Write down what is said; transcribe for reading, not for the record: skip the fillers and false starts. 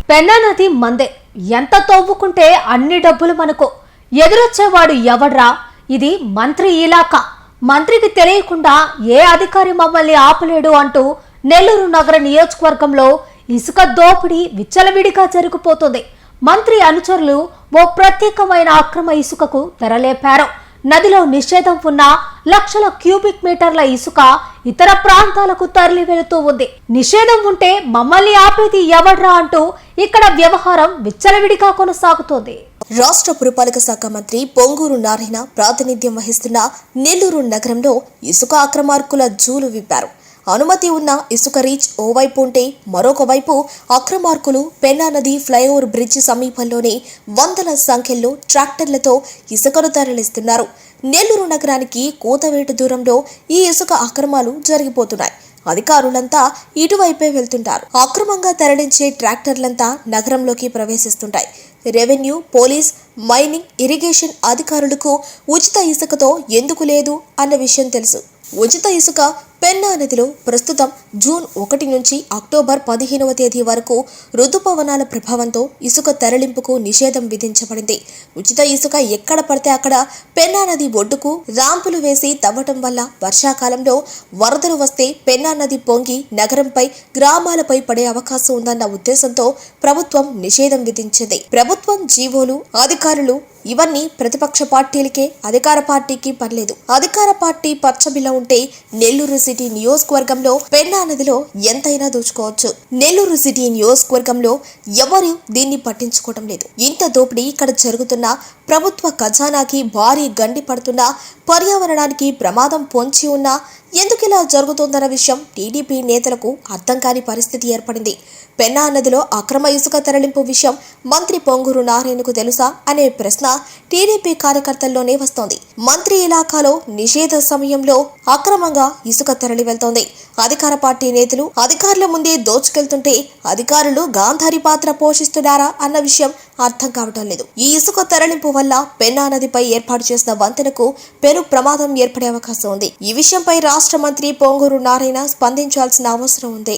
పెన్నా నది మందే, ఎంత తవ్వుకుంటే అన్ని డబ్బులు మనకు. ఎదురొచ్చేవాడు ఎవడ్రా? ఇది మంత్రి ఇలాకా. మంత్రికి తెలియకుండా ఏ అధికారి మమ్మల్ని ఆపలేడు అంటూ నెల్లూరు నగర నియోజకవర్గంలో ఇసుక దోపిడీ విచ్చలవిడిగా జరిగిపోతుంది. మంత్రి అనుచరులు ఓ ప్రత్యేకమైన అక్రమ ఇసుకకు తెరలేపారు. నదిలో నిషేధం ఉన్న లక్షల క్యూబిక్ మీటర్ల ఇసుక ఇతర ప్రాంతాలకు తరలి వెళుతూ ఉంది. నిషేధం ఉంటే మమ్మల్ని ఆపేది ఎవడ్రా అంటూ ఇక్కడ వ్యవహారం విచ్చలవిడిగా కొనసాగుతోంది. రాష్ట్ర పురపాలక శాఖ మంత్రి పొంగూరు నారాయణ ప్రాతినిధ్యం వహిస్తున్న నెల్లూరు నగరంలో ఇసుక అక్రమార్కుల జూలు విప్పారు. అనుమతి ఉన్న ఇసుక రీచ్ ఓవైపు ఉంటే మరొక వైపు అక్రమార్కులు పెన్నా నది ఫ్లైఓవర్ బ్రిడ్జి సమీపంలోనే వందల సంఖ్యలో ట్రాక్టర్లతో ఇసుకను తరలిస్తున్నారు. నెల్లూరు నగరానికి కూతవేటు దూరంలో ఈ ఇసుక అక్రమాలు జరిగిపోతున్నాయి. అధికారులంతా ఇటువైపే వెళ్తుంటారు. అక్రమంగా తరలించే ట్రాక్టర్లంతా నగరంలోకి ప్రవేశిస్తుంటాయి. రెవెన్యూ, పోలీస్, మైనింగ్, ఇరిగేషన్ అధికారులకు ఉచిత ఇసుకతో ఎందుకు లేదు అన్న విషయం తెలుసు. ఉచిత ఇసుక పెన్నా నదిలో ప్రస్తుతం జూన్ 1 నుంచి అక్టోబర్ 15వ తేదీ వరకు రుతుపవనాల ప్రభావంతో ఇసుక తరలింపుకు నిషేధం విధించబడింది. ఉచిత ఇసుక ఎక్కడ పడితే అక్కడ పెన్నా నది ఒడ్డుకు ర్యాంపులు వేసి తవ్వటం వల్ల వర్షాకాలంలో వరదలు వస్తే పెన్నా నది పొంగి నగరంపై, గ్రామాలపై పడే అవకాశం ఉందన్న ఉద్దేశంతో ప్రభుత్వం నిషేధం విధించింది. ప్రభుత్వం, జీవోలు, అధికారులు ఇవన్నీ ప్రతిపక్ష పార్టీలకే, అధికార పార్టీకి పర్లేదు. అధికార పార్టీ పచ్చబిల్ల ఉంటే నెల్లూరు సిటీ నియోజకవర్గంలో పెన్నా నదిలో ఎంతైనా దోచుకోవచ్చు. నెల్లూరు సిటీ నియోజకవర్గంలో ఎవరు దీన్ని పట్టించుకోవడం లేదు. ఇంత దోపిడీ ఇక్కడ జరుగుతున్నా, ప్రభుత్వ ఖజానాకి భారీ గండి పడుతున్నా, పర్యావరణానికి ప్రమాదం పొంచి ఉన్నా ఎందుకిలా జరుగుతోందన్న విషయం టీడీపీ నేతలకు అర్థం కాని పరిస్థితి ఏర్పడింది. పెన్నా నదిలో అక్రమ ఇసుక తరలింపు విషయం మంత్రి పొంగూరు నారాయణకు తెలుసా అనే ప్రశ్న టీడీపీ కార్యకర్తల్లోనే వస్తోంది. మంత్రి ఇలాకాలో నిషేధ సమయంలో అక్రమంగా ఇసుక తరలి వెళ్తోంది. అధికార పార్టీ నేతలు అధికారుల ముందే దోచుకెళ్తుంటే అధికారులు గాంధారి పాత్ర పోషిస్తున్నారా అన్న విషయం అర్థం కావటం లేదు. ఈ ఇసుక తరలింపు వల్ల పెన్నా నదిపై ఏర్పాటు చేసిన వంతెనకు పెను ప్రమాదం ఏర్పడే అవకాశం ఉంది. ఈ విషయంపై రాష్ట్ర మంత్రి పొంగూరు నారాయణ స్పందించాల్సిన అవసరం ఉంది.